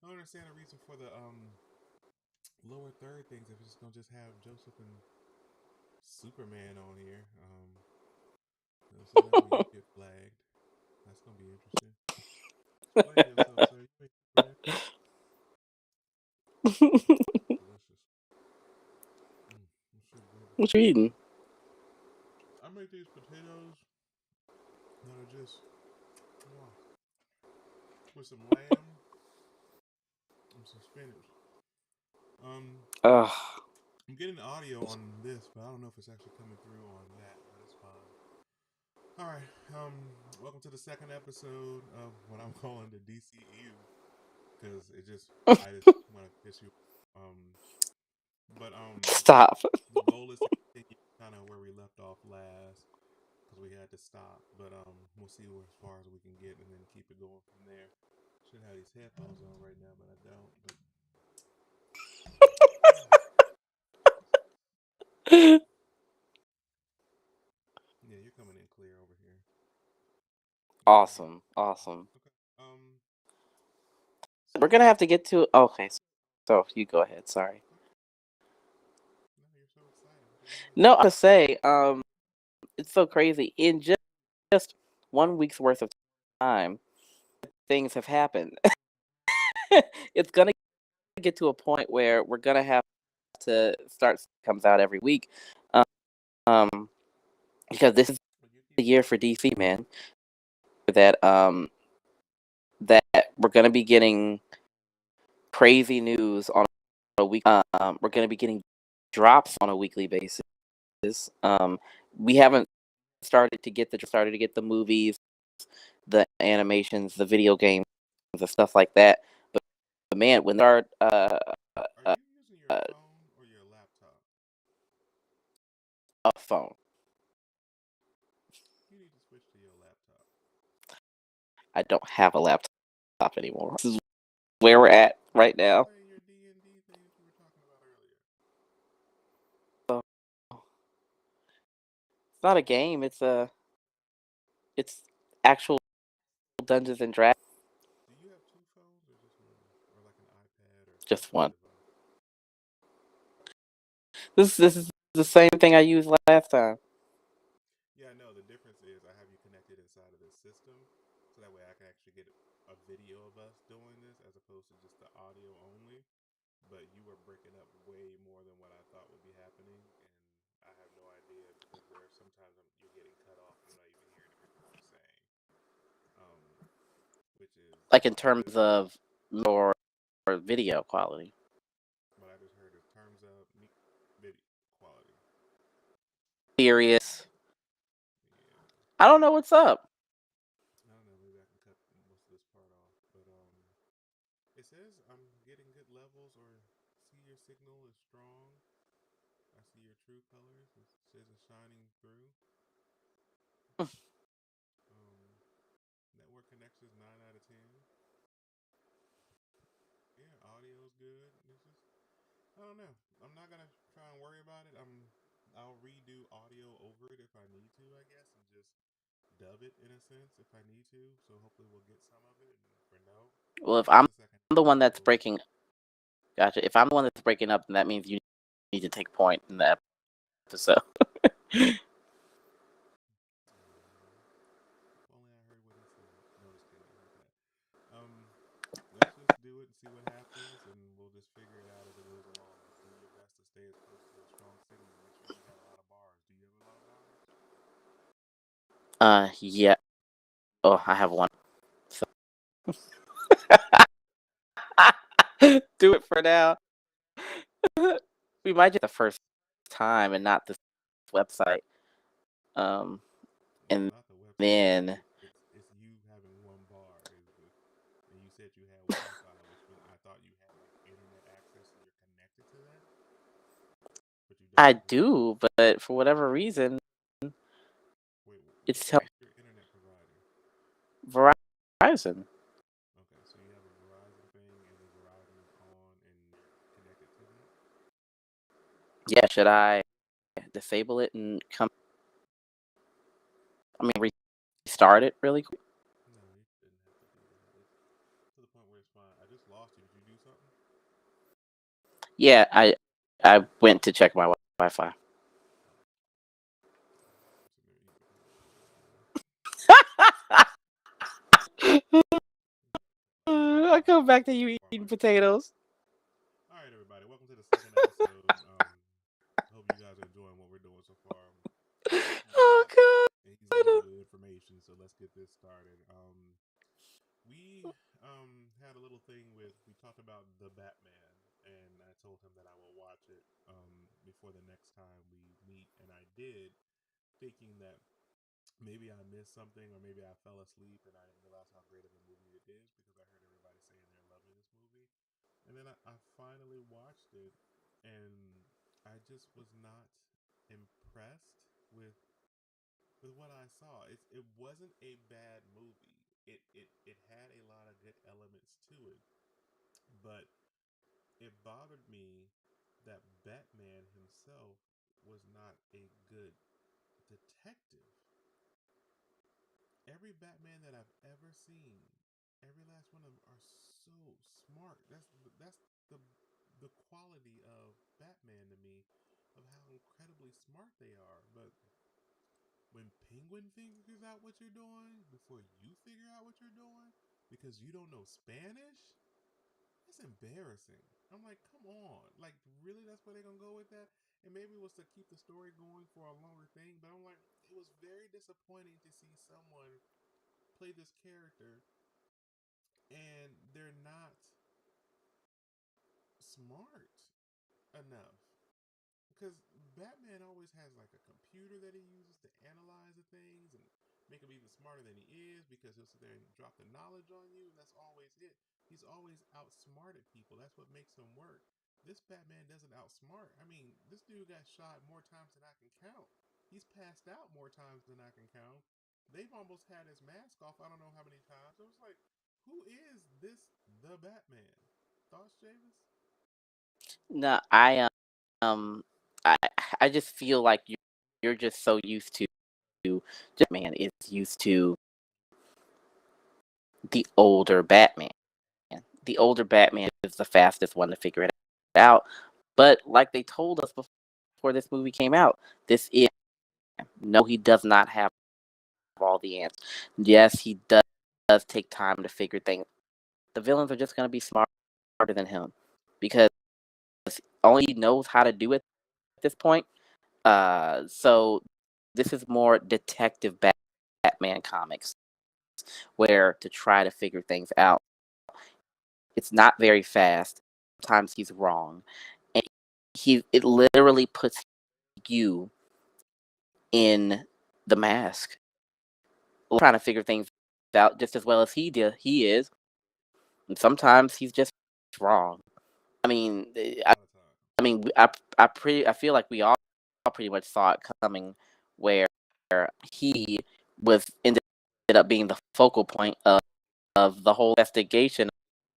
I don't understand the reason for the lower third things if it's just gonna just have Joseph and Superman on here. So that way you get flagged. That's gonna be interesting. Explain yourself, sir. You make Superman. Delicious. It's so good. What you eating? I make these potatoes that are just wow, with some lamb and some spinach. Um, Ugh. I'm getting audio on this, but I don't know if it's actually coming through on that, but it's fine. All right. Welcome to the second episode of what I'm calling the DCEU because I just want to piss you. Um, but Stop. the goal is to continue kind of where we left off last because we had to stop. But we'll see as far as we can get and then keep it going from there. Should have these headphones on right now, but I don't. But yeah, you're coming in clear over here. You're good. Awesome. Awesome. Okay. We're So gonna have to get to. Okay. So you go ahead. Sorry. no, you're so excited. What do you want to No, say? I say. It's so crazy. In just 1 week's worth of time, things have happened. It's gonna get to a point where we're gonna have to start comes out every week, um, because this is Well, you the keep year for talking. DC, man. That we're gonna be getting crazy news on a week. We're gonna be getting drops on a weekly basis. We haven't started to get the movies, the animations, the video games, and stuff like that. But man, when they start Are you using your phone or your laptop? a phone, You need to switch to your laptop. I don't have a laptop anymore. This is where we're at right You're now. playing your D&D things we were talking about earlier. So, it's not a game. It's actual Dungeons and Dragons. Do you have two phones or just one? Or like an iPad or some Just other one. device? This is the same thing I used last time. Yeah, no, the difference is I have you connected inside of this system, so that way I can actually get a video of us doing this as opposed to just the audio only. But you were breaking up way more than what I thought would be happening, and I have no idea because sometimes you're getting cut off. I'm not even hearing everything you're saying, um, which is Like in not terms good. of or video quality. But I just heard in terms of video quality. Serious. Yeah, I don't know what's up. I don't know. Maybe I can cut most of this part off, but it says I'm getting good levels or see your signal is strong. I see your true colors. It says it's shining through. Um, network connections 9 out of 10. Yeah, audio's good. It's just I don't know. I'm not gonna try and worry about it. I'll redo audio over it if I need to, I guess, and just dub it in a sense if I need to. So hopefully we'll get some of it. And for no, Well, if it's I'm the second the one that's episode. breaking, gotcha. If I'm the one that's breaking up, then that means you need to take point in the episode. If only I heard what he said. No, just kidding. I heard that. Um, let's just do it and see what happens, and we'll just figure it out as it goes along. Just do your best to stay as close to a strong signal. Make sure you got a lot of bars. Do you have a lot of bars? Yeah. Oh, I have one. So do it for now. We might just the first time and not this website. Um, It's and not the website. then It's you having one bar. And you said you had Wi-Fi, which means I thought you had like internet access and you're connected to that, but you don't I have Wi-Fi. do, but for whatever reason, Wait, it's what's your internet provider? Verizon. Okay, so you have a Verizon thing, and the Verizon is on, and you're connected to that. Yeah, should I disable it and come? I mean, restart it really quick. No, you didn't have to do that. It's to the point where it's fine. I just lost you. Did you do something? Yeah, I went to check my Wi-Fi. I'm sitting there eating potatoes right now. I come back to you Far eating my trash. potatoes. All right, everybody. Welcome to the second episode. Hope you guys are enjoying what we're doing so far. We Oh got he's a little God. bit of information, so let's get this started. We had a little thing with we talked about the Batman, and I told him that I will watch it before the next time we meet, and I did, thinking that maybe I missed something or maybe I fell asleep and I didn't realize how great of a movie it is because I heard everybody saying they're loving this movie. And then I finally watched it and I just was not impressed with what I saw. It wasn't a bad movie. It had a lot of good elements to it, but it bothered me that Batman himself was not a good detective. Every Batman that I've ever seen, every last one of them are so smart. That's the quality of Batman to me, of how incredibly smart they are. But when Penguin figures out what you're doing before you figure out what you're doing because you don't know Spanish, that's embarrassing. I'm like, come on. Like, really? That's where they're going to go with that? And maybe it was to keep the story going for a longer thing, but I'm like, it was very disappointing to see someone play this character and they're not smart enough. Because Batman always has like a computer that he uses to analyze the things and make him even smarter than he is because he'll sit there and drop the knowledge on you, and that's always it. He's always outsmarted people. That's what makes him work. This Batman doesn't outsmart. I mean, this dude got shot more times than I can count. He's passed out more times than I can count. They've almost had his mask off I don't know how many times. I was like, who is this the Batman? Thoughts, Javis? No, um I I just feel like you're just so used to just man is used to the older Batman. The older Batman is the fastest one to figure it out. But like they told us before this movie came out, this is no, he does not have all the answers. Yes, he does take time to figure things. The villains are just going to be smarter than him because only he knows how to do it at this point. So this is more detective Batman comics where to try to figure things out. It's not very fast. Sometimes he's wrong, and it literally puts you in the mask, trying to figure things out just as well as he is. And sometimes he's just wrong. I mean, A lot of time. I mean, I feel like we all pretty much saw it coming, where he was ended up being the focal point of the whole investigation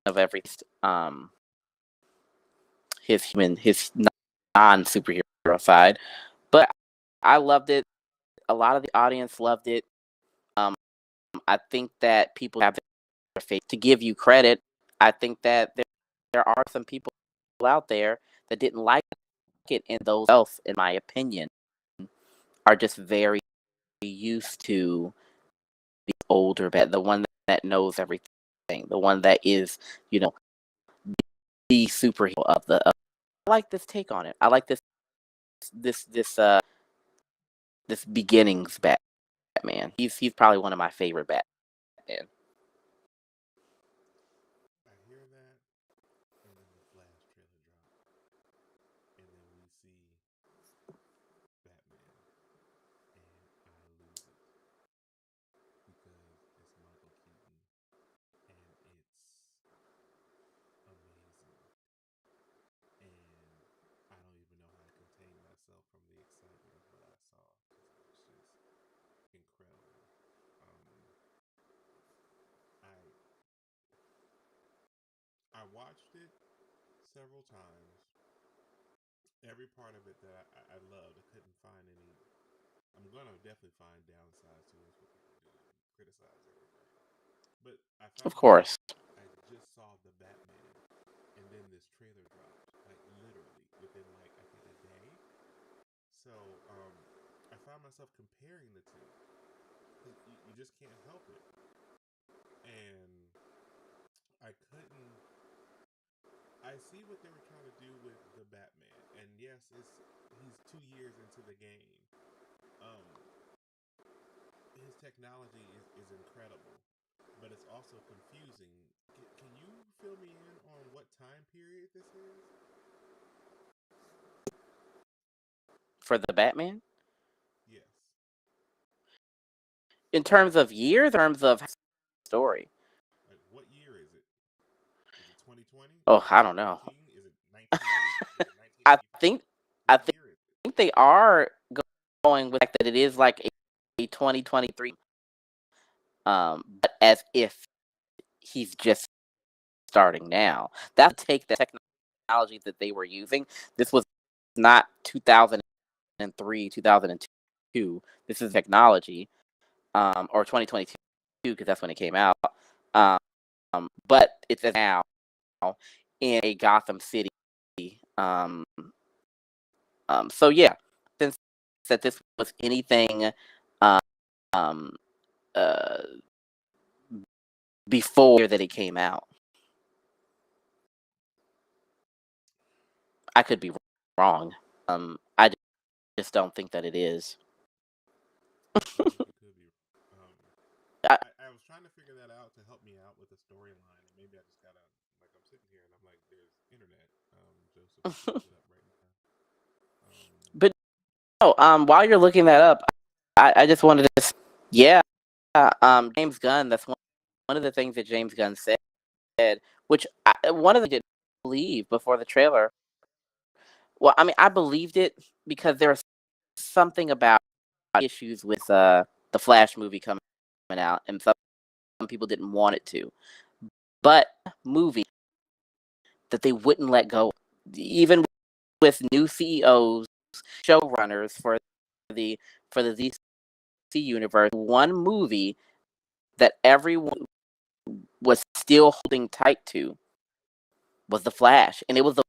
of every his non superhero side. But I loved it. A lot of the audience loved it. Um, I think that people have their faith to give you credit. I think that there are some people out there that didn't like it, and those else, in my opinion, are just very used to the older the one that knows everything, the one that is, you know, the superhero of the. I like this take on it. I like this this uh this beginnings Batman. He's probably one of my favorite Batman. I hear that, and then the Flash trailer drop, and then we see Batman, and I lose it because it's Michael Keaton, and it's amazing, and I don't even know how to contain myself from the excitement of what I saw because it was just incredible. Um, I I watched it several times. Every part of it that I loved, I couldn't find any. I'm gonna definitely find downsides to it. That's what people do. They criticize everything. But I Of found out course. I just saw the Batman. this trailer dropped, like literally within like I think a day. So I found myself comparing the two because you just can't help it. And I couldn't. I see what they were trying to do with the Batman, and yes, he's 2 years into the game. Um, his technology is incredible, but it's also confusing. Can you fill me in on what time period this is? For the Batman, Yes. in terms of years, in terms of story. Like, what year is it? Is it 2020? Is Oh, it I don't know. 2014? Is it 1980? Is it I 1985? think I What year is it? think they are going with the fact that it is like a 2023, but as if he's just starting now. That's take the technology that they were using. This was not 2003, 2002. This is technology, or 2022 because that's when it came out. Um, but it's now in a Gotham City. Um, so yeah, since that this was anything um, uh, before that it came out, I could be wrong. I just don't think that it is. I think you could be. I, I was trying to figure that out to help me out with the storyline, and maybe I just gotta like I'm sitting here and I'm like, there's internet. Joseph, you can look it up right now. but no, while you're looking that up, I just wanted to, yeah, James Gunn. That's one of the things that James Gunn said, which one of the didn't believe before the trailer. Well, I mean, I believed it because there was something about issues with the Flash movie coming out, and some people didn't want it to. But movie that they wouldn't let go, even with new CEOs, showrunners the the DC universe, one movie that everyone was still holding tight to was the Flash, and it was the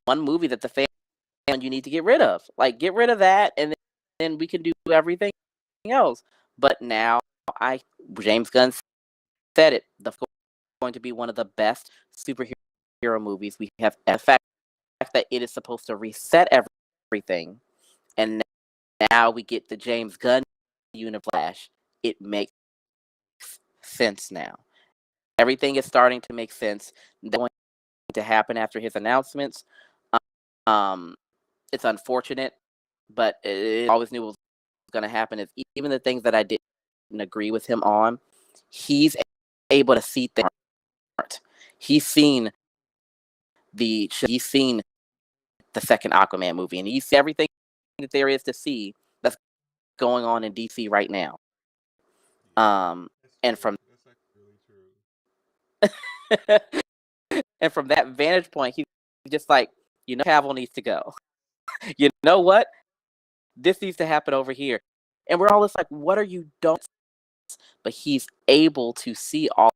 one movie that the fans you need to get rid of. Like, get rid of that, and then we can do everything else. But now, I James Gunn said it. The going to be one of the best superhero movies we have. The fact that it is supposed to reset everything, and now we get the James Gunn Flash. It makes sense now. Everything is starting to make sense. That's going to happen after his announcements. Um, it's unfortunate, but it always knew it was going to happen. Is even the things that I didn't agree with him on, he's able to see things. He's seen he's seen the second Aquaman movie, and he sees everything that there is to see that's going on in DC right now. Yeah, that's And true. from That's actually really true. and from that vantage point, he's just like, Cavill needs to go. You know what? This needs to happen over here. And we're all just like, what are you doing? But he's able to see all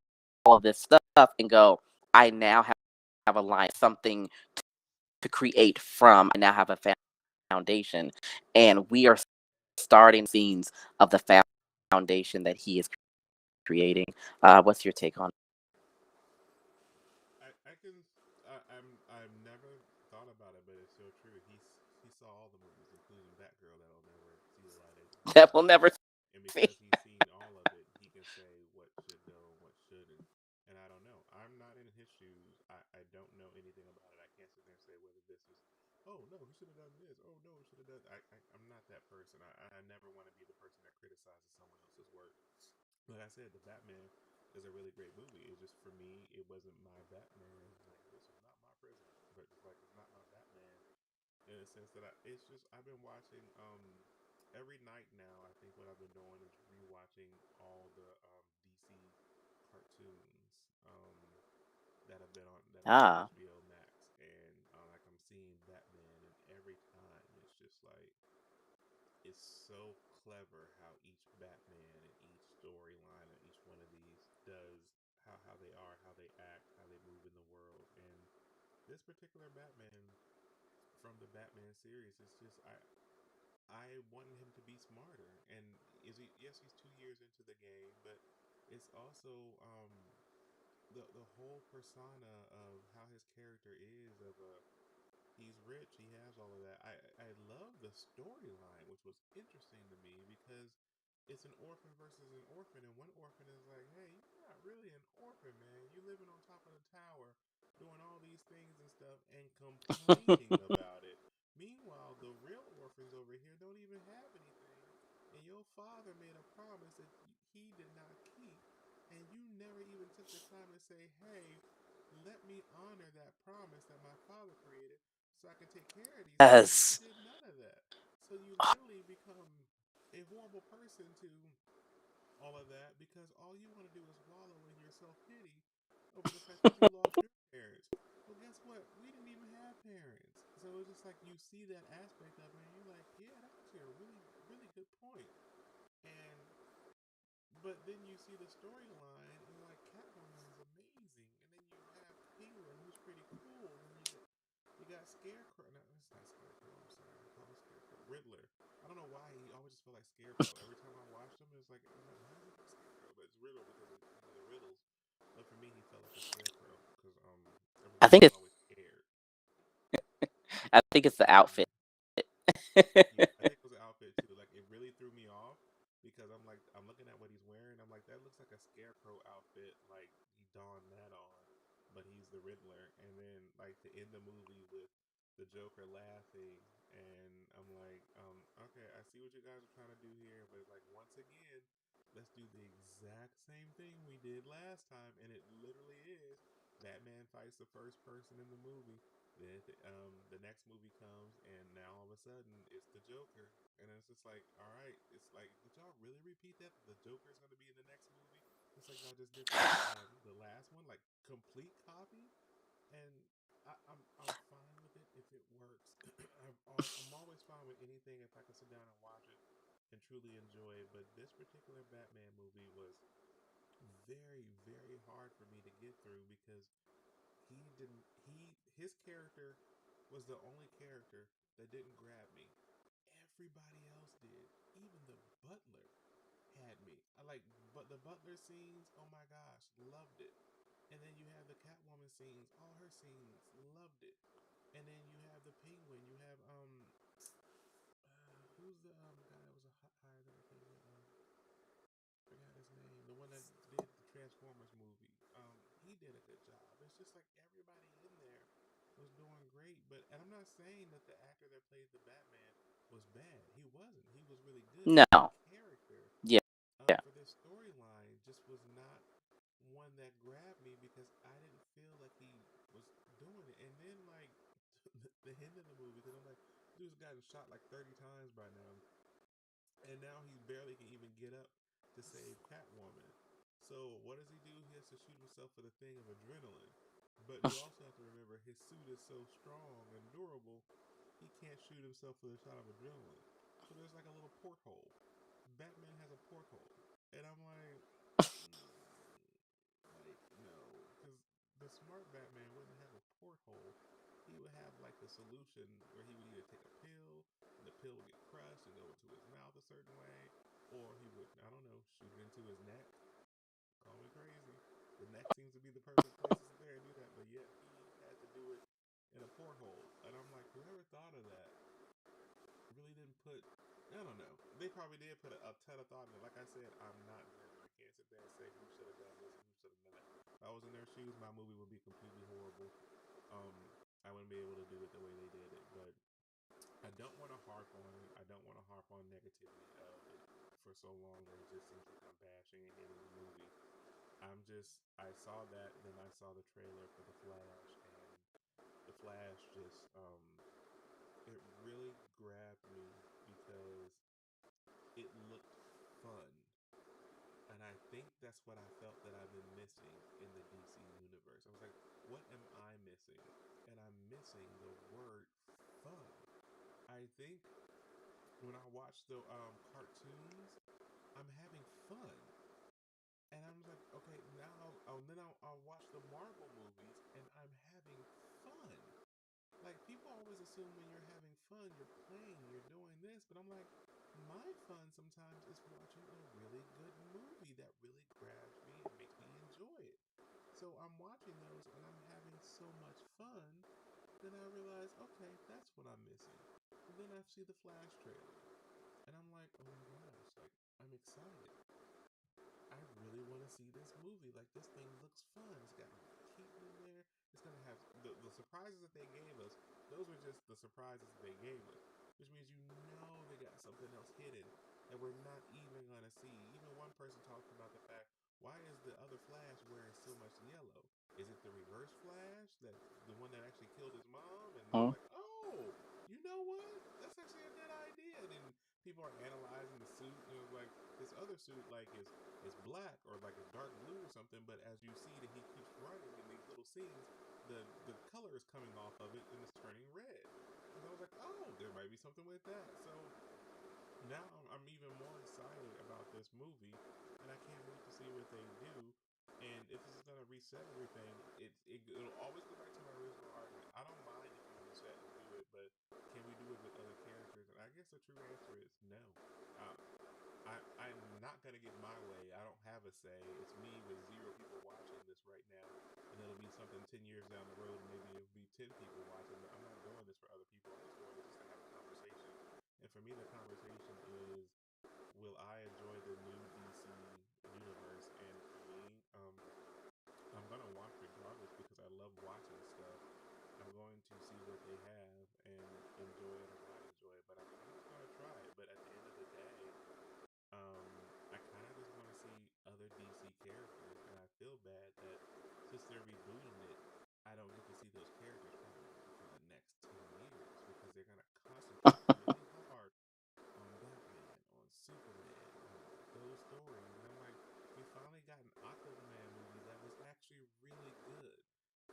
of this stuff and go, I now have a line, something to create from. I now have a foundation. And we are starting scenes of the foundation that he is creating. What's your take on I can I've never thought about it, but it's so true. He saw all the movies, including Batgirl that'll never see the light of day. that we'll never And see? because he's seen all of it, he can say what should go and what shouldn't. And I don't know. I'm not in his shoes. I don't know anything about it. I can't sit there and say whether this is, oh no, he should have done this. Oh no, he should have done. I'm not that person. I never want to be the person that criticizes someone else's work. Like I said, the Batman is a really great movie. It's just for me, it wasn't my Batman. Like this is not my president, but it's like it's not my Batman in a sense that it's just I've been watching every night now. I think what I've been doing is rewatching all the DC cartoons that are on Ah, HBO Max, and like I'm seeing Batman, and every time it's just like it's so clever how each Batman and each storyline and each one of these does how they are, how they act, how they move in the world, and this particular Batman from the Batman series, it's just I wanted him to be smarter. And is he? Yes, he's 2 years into the game, but it's also the whole persona of how his character is of a he's rich, he has all of that. I love the storyline, which was interesting to me because it's an orphan versus an orphan, and one orphan is like, "Hey, you're not really an orphan, man. You living on top of the tower, doing all these things and stuff, and complaining about it." Meanwhile, the real orphans over here don't even have anything, and your father made a promise that he did not keep, and you never even took the time to say, "Hey, let me honor that promise that my father created so I can take care of these people." You Yes. did none of that. So you literally become a horrible person to all of that because all you want to do is wallow in your self pity over the fact that you lost your parents. Well, guess what? We didn't even have parents. So it's just like you see that aspect of it and you're like, yeah, that's actually a really, really good point. And but then you see the storyline and you're like, Catwoman is amazing. And then you have Penguin, who's pretty cool. And then you got Scarecrow. No, it's not Scarecrow. I'm sorry. I call him Scarecrow. Riddler. I don't know why he always just felt like Scarecrow. Every time I watched him, it's like I'm like, why does he feel like Scarecrow? But it's Riddler because of the riddles. But for me, he felt like a Scarecrow because I he think was it's always scared. the Mhm. outfit. Yeah, I think it was the outfit too. Like it really threw me off because I'm like I'm looking at what he's wearing. I'm like that looks like a scarecrow outfit. Like he donned that on, but he's the Riddler. And then like to end the movie with the Joker laughing, and I'm like, okay, I see what you guys are trying to do here, but it's like once again, let's do the exact same thing we did last time, and it literally is Batman fights the first person in the movie. Then the next movie comes, and now all of a sudden it's the Joker, and it's just like, all right, it's like, did y'all really repeat that? The Joker is going to be in the next movie, just like y'all just did the last one, like complete copy. And I'm fine with it if it works. I'm always fine with anything if I can sit down and watch it and truly enjoy it. But this particular Batman movie was very, very hard for me to get through because he didn't his character was the only character that didn't grab me. Everybody else did. Even the butler had me. I like but the butler scenes, oh my gosh, loved it. And then you have the Catwoman scenes, all her scenes, loved it. And then you have the Penguin, you have who's the guy that was a higher than the Penguin? Forgot his name. The one that did the Transformers movie. He did a good job. It's just like everybody in there was doing great. But and I'm not saying that the actor that played the Batman was bad. He wasn't. He was really good. But the No. character Yeah. Yeah. for this storyline just was not one that grabbed me because I didn't feel like he was doing it. And then like the end of the movie, because I'm like, dude's gotten shot like 30 times by now, and now he barely can even get up to save Catwoman. So what does he do? He has to shoot himself for the thing of adrenaline. But you also have to remember his suit is so strong and durable, he can't shoot himself for the shot of adrenaline. So there's like a little porthole. Batman has a porthole, and I'm like no, because the smart Batman wouldn't have a porthole. He would have like the solution where he would either take a pill and the pill would get crushed and go into his mouth a certain way, or he would, I don't know, shoot it into his neck. Call me crazy. The neck seems to be the perfect place to sit there and do that, but yet he had to do it in a porthole. And I'm like, whoever thought of that really didn't put. I don't know. They probably did put a ton of thought in it. Like I said, I'm not them. I can't sit there and say who should have done this and who should have done that. If I was in their shoes, my movie would be completely horrible. I wouldn't be able to do it the way they did it. But I don't want to harp on it. I don't want to harp on negativity of it for so long that it just seems like I'm bashing and hating the movie. I saw that, then I saw the trailer for The Flash, and The Flash just, it really grabbed me because it looked fun. And I think that's what I felt that I've been missing in the DC universe. I was like, what am I missing? And I'm missing the word fun. I think when I watch the cartoons, I'm having fun. And I'm like, okay, now I'll watch the Marvel movies and I'm having fun. assume when you're having fun, you're playing, you're doing this, but I'm like, my fun sometimes is watching a really good movie that really grabs me and makes me enjoy it. So I'm watching those and I'm having so much fun. Then I realize, okay, that's what I'm missing. And then I see the Flash trailer and I'm like, oh my gosh, like I'm excited. I really want to see this movie. Like this thing looks fun. It's got Michael Keaton in there. It's gonna have the surprises that they gave us. Those were just the surprises that they gave us, which means they got something else hidden that we're not even gonna see. Even one person talked about the fact, why is the other Flash wearing so much yellow? Is it the reverse Flash, that the one that actually killed his mom? And I'm Mm. like, oh, you know what? That's actually a good idea. And then people are analyzing the suit, and it was like this other suit, like is black or like a dark blue or something, but as you see that he keeps running in these little scenes, the color is coming off of it and it's turning red. And I was like, oh, there might be something with that. So now I'm even more excited about this movie, and I can't wait to see what they do. And if this is gonna reset everything, it'll always go back to my original argument. I don't mind if you reset and do it, but can we do it with other characters? And I guess the true answer is no. Um, I'm not gonna get my way. I don't have a say. It's me with zero people watching this right now, and it'll be something 10 years down the road, and maybe it'll be 10 people watching. But I'm not doing this for other people. I'm just doing this just to have a conversation. And for me, the conversation is, will I enjoy the new DC universe? And for me, I'm gonna watch regardless because I love watching stuff. I'm going to see what they have and enjoy it or not enjoy it. But I'm just gonna try it. But at the end of the day, I kind of just want to see other DC characters, and I feel bad that since they're rebooting it, I don't get to see those characters probably for the next 10 years because they're going to concentrate really hard on Batman, on Superman, on those stories. And I'm like, we finally got an Aquaman movie that was actually really good.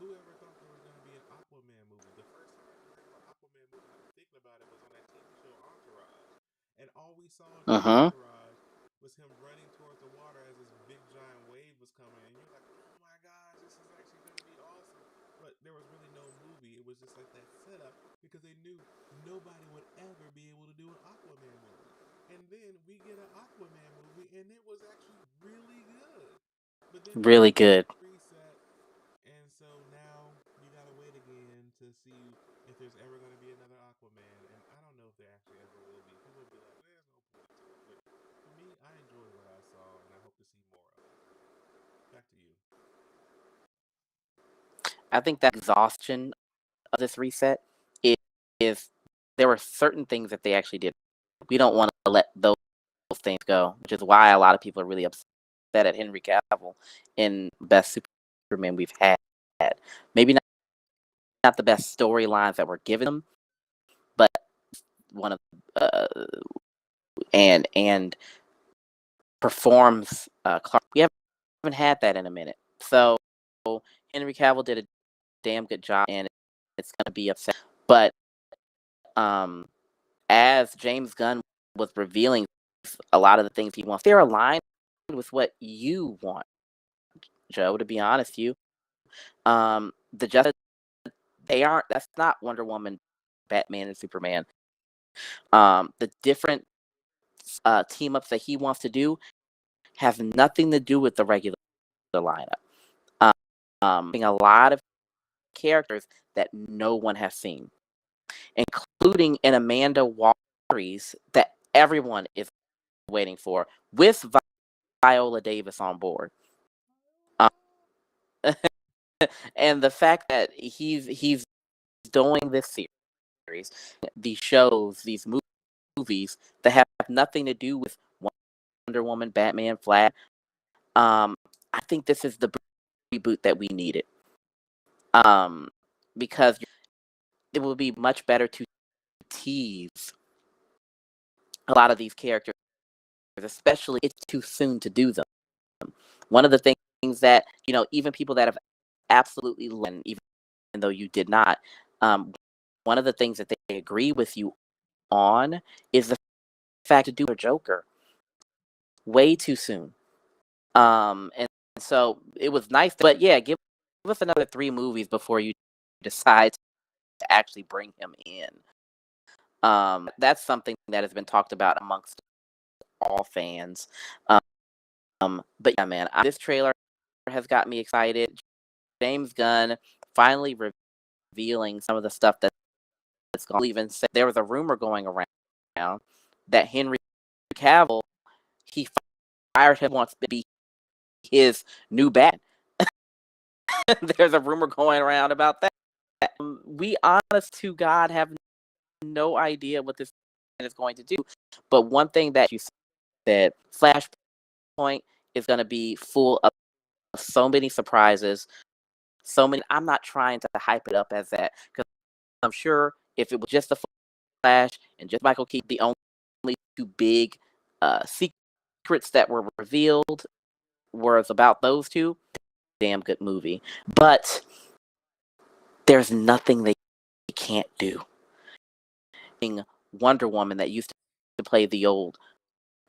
Whoever thought there was going to be an Aquaman movie? The first time I ever heard of an Aquaman movie, now I'm thinking about it, was on that TV show Entourage. And all we saw in Mm-hmm. Entourage was him running towards the water as this big giant wave was coming. And you're like, oh my gosh, this is actually going to be awesome. But there was really no movie. It was just like that setup because they knew nobody would ever be able to do an Aquaman movie. And then we get an Aquaman movie, and it was actually really good. But then they Really good. reset, and so now you gotta wait again to see if there's ever gonna be another Aquaman. And I don't know if there actually ever will be. People will be like, "There's no point to it." But for me, I enjoyed what I saw, and I hope to see more of it. Back to you. I think that exhaustion of this reset is there were certain things that they actually did. We don't want to let those things go, which is why a lot of people are really upset at Henry Cavill in best Superman we've had. Maybe not the best storylines that were given him, but one of uh, and performs Clark. We haven't had that in a minute. So Henry Cavill did a damn good job, and it's going to be upset. But um, as James Gunn was revealing a lot of the things he wants, they're aligned with what you want, Joe. To be honest, the Justice, they aren't. That's not Wonder Woman, Batman, and Superman. The different team ups that he wants to do have nothing to do with the regular lineup. A lot of characters that no one has seen, including an Amanda Waller that everyone is waiting for, with Viola Davis on board. Um, and the fact that he's doing this series, these shows, these movies that have nothing to do with Wonder Woman, Batman, Flash. I think this is the reboot that we needed. Because it would be much better to tease a lot of these characters, especially it's too soon to do them. One of the things that, even people that have absolutely learned, even though you did not, one of the things that they agree with you on is the fact to do a Joker way too soon. And so it was nice, but yeah, give us another 3 movies before you decide to actually bring him in. That's something that has been talked about amongst all fans. But yeah, man, this trailer has got me excited. James Gunn finally revealing some of the stuff that's going. Even said there was a rumor going around that Henry Cavill, he fired him, wants to be his new Batman. There's a rumor going around about that. We, honest to God, have no idea what this is going to do. But one thing that you said, Flashpoint is going to be full of so many surprises. So many. I'm not trying to hype it up as that, because I'm sure if it was just the Flash and just Michael Keaton, the only two big secrets that were revealed was about those two, damn good movie. But there's nothing they can't do. Wonder Woman that used to play the old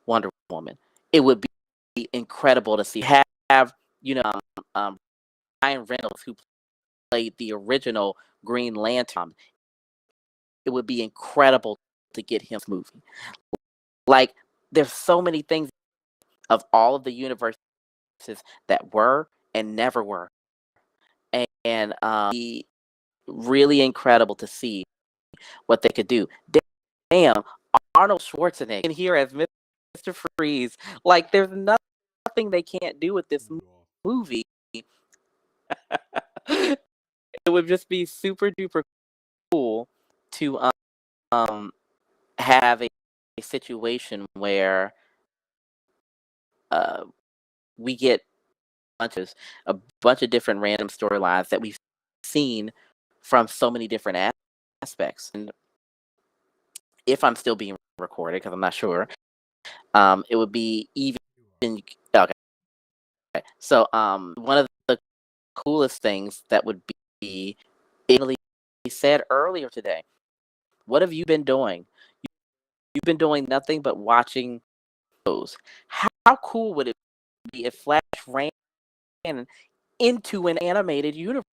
Wonder Woman, it would be incredible to see. Have Ryan Reynolds, who played the original Green Lantern, it would be incredible to get him movie. Like, there's so many things of all of the universes that were and never were, and really incredible to see what they could do. Damn, Arnold Schwarzenegger in here as Mr. Freeze. Like, there's nothing they can't do with this movie. It would just be super duper cool to have a situation where we get a bunch of different random storylines that we've seen from so many different aspects. And if I'm still being recorded, because I'm not sure, it would be even. Okay. So one of the coolest things that would be, Italy said earlier today, what have you been doing? You've been doing nothing but watching those. How cool would it be if Flash ran into an animated universe?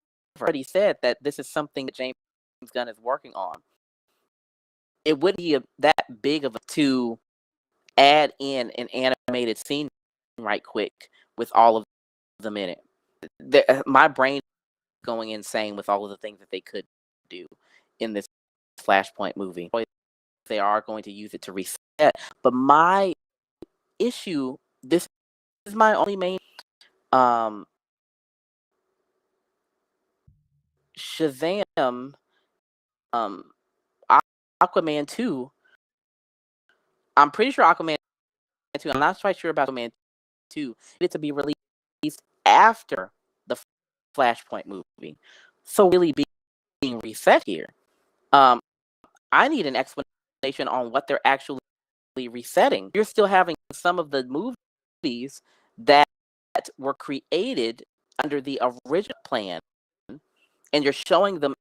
He said that this is something that James Gunn is working on. It wouldn't be that big of a to add in an animated scene right quick with all of them in it. My brain is going insane with all of the things that they could do in this Flashpoint movie. They are going to use it to reset. But my issue, this is my only main Shazam, Aquaman 2. I'm pretty sure Aquaman 2. I'm not quite sure about Aquaman 2. It to be released after the Flashpoint movie. So really being reset here. I need an explanation on what they're actually resetting. You're still having some of the movies that were created under the original plan, and you're showing them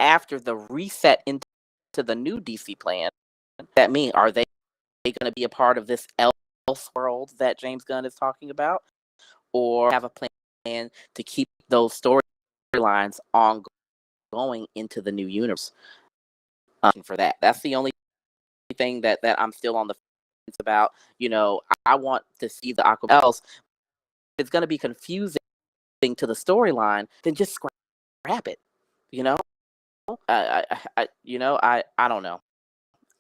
after the reset into the new DC plan. That mean, are they going to be a part of this else world that James Gunn is talking about, or have a plan to keep those storylines ongoing into the new universe? For that's the only thing that I'm still on the fence about. I want to see the Aquaman else. It's going to be confusing to the storyline. Then just scrap it. I don't know.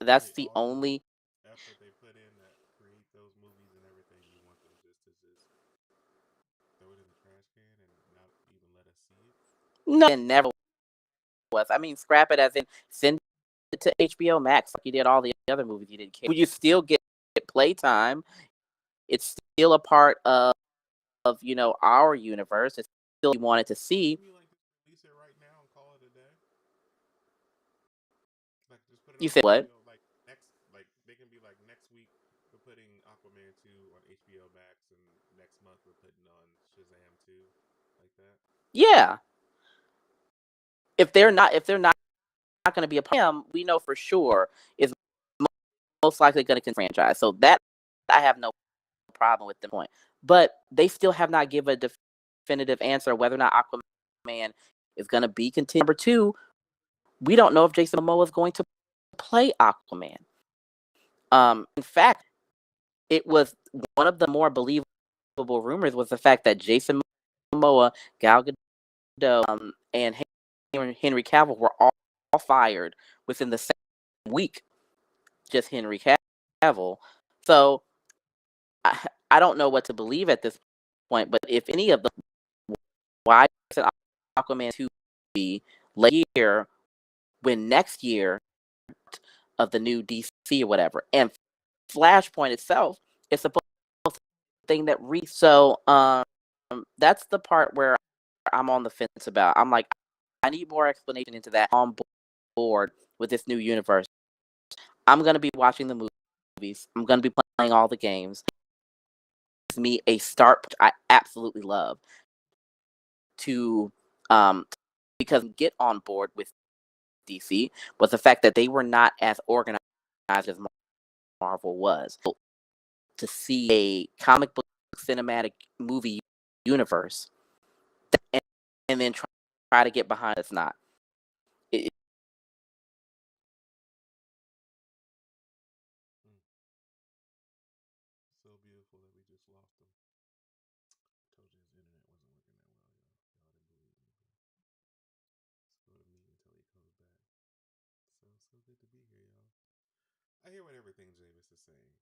That's the only effort they put in that create those movies and everything. You want them just to throw it in the trash can and not even let us see it? no, and never was. I mean, scrap it as in send it to HBO Max like you did all the other movies you didn't care. You still get playtime. It's still a part of our universe. It's still you wanted to see. Can you just release it right now and call it a day? Like, just put it You on said what? HBO. Like they can be like, next week we're putting Aquaman 2 on HBO Max, and next month we're putting on Shazam 2, like that. Yeah. If they're not going to be a him, we know for sure is most likely going to continue franchise. So that I have no problem with the point. But they still have not given a definitive answer whether or not Aquaman is going to be continued number 2, we don't know if Jason Momoa is going to play Aquaman. In fact, it was one of the more believable rumors was the fact that Jason Momoa, Gal Gadot, and Henry Cavill were all fired within the same week. Just Henry Cavill. So I don't know what to believe at this point. But if any of the why is it Aquaman 2 be late year when next year of the new DC or whatever, and Flashpoint itself is supposed to be the thing that so that's the part where I'm on the fence about. I'm like, I need more explanation into that on board with this new universe. I'm gonna be watching the movies. I'm gonna be playing all the games. It's me a start I absolutely love to because get on board with DC was the fact that they were not as organized as Marvel was. To see a comic book cinematic movie universe and, and then try to get behind it's not. It, Mm. So beautiful that we just lost him. Told you his internet wasn't working that well, y'all. Y'all didn't believe me, but let's go to mute until he comes back. So good to be here, y'all. I hear what everything Javis is saying.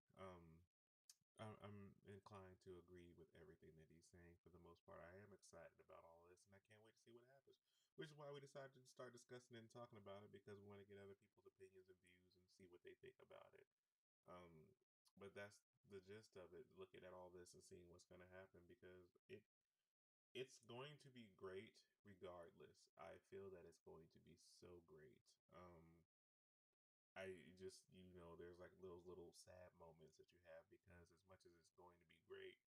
I'm inclined to agree with everything that he's saying for the most part. I am excited about all this, and I can't wait to see what happens. Which is why we decided to start discussing it and talking about it because we want to get other people's opinions and views and see what they think about it. Um, but that's the gist of it. Looking at all this and seeing what's going to happen because it's going to be great regardless. I feel that it's going to be so great. I just there's like those little sad moments that you have because as much as it's going to be great,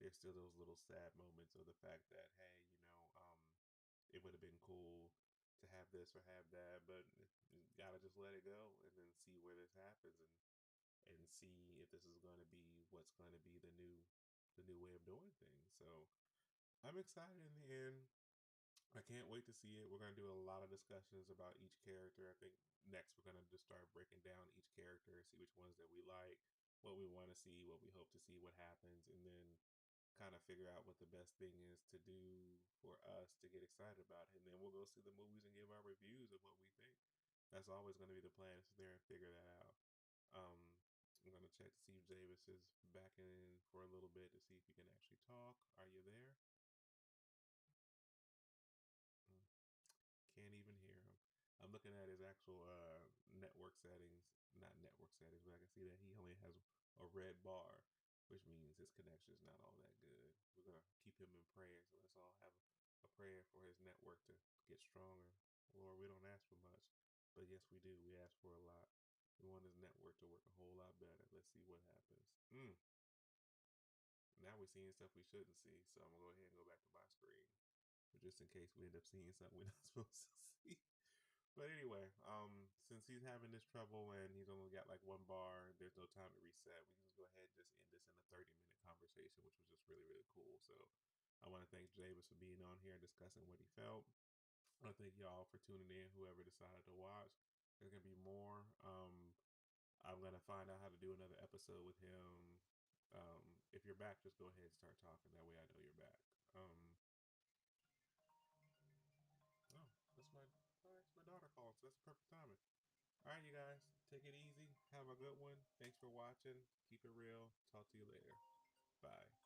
there's still those little sad moments of the fact that hey, it would have been cool to have this or have that, but you gotta just let it go and then see where this happens and see if this is going to be what's going to be the new way of doing things. So I'm excited in the end. I can't wait to see it. We're going to do a lot of discussions about each character. I think next we're going to just start breaking down each character, see which ones that we like, what we want to see, what we hope to see, what happens, and then kind of figure out what the best thing is to do for us to get excited about it. And then we'll go see the movies and give our reviews of what we think. That's always going to be the plan, is sit there and figure that out. Um, I'm going to check to see if Davis is back in for a little bit to see if he can actually talk. Are you there? Mm. Can't even hear him. I'm looking at his actual network settings, not network settings, but I can see that he only has a red bar, which means his connection is not all that good. We're gonna keep him in prayer, so let's all have a prayer for his network to get stronger. Lord, we don't ask for much, but yes, we do. We ask for a lot. We want his network to work a whole lot better. Let's see what happens. Now we're seeing stuff we shouldn't see, so I'm gonna go ahead and go back to my screen, just in case we end up seeing something we're not supposed to see. But anyway, since he's having this trouble and he's only got like one bar, there's no time to reset. We can just go ahead and just end this in a 30-minute conversation, which was just really, really cool. So I want to thank Javis for being on here and discussing what he felt. I want to thank y'all for tuning in, whoever decided to watch. There's going to be more. I'm going to find out how to do another episode with him. If you're back, just go ahead and start talking. That way I know you're back. Oh, that's my daughter calling, so that's perfect timing. All right, you guys, take it easy. Have a good one. Thanks for watching. Keep it real. Talk to you later. Bye.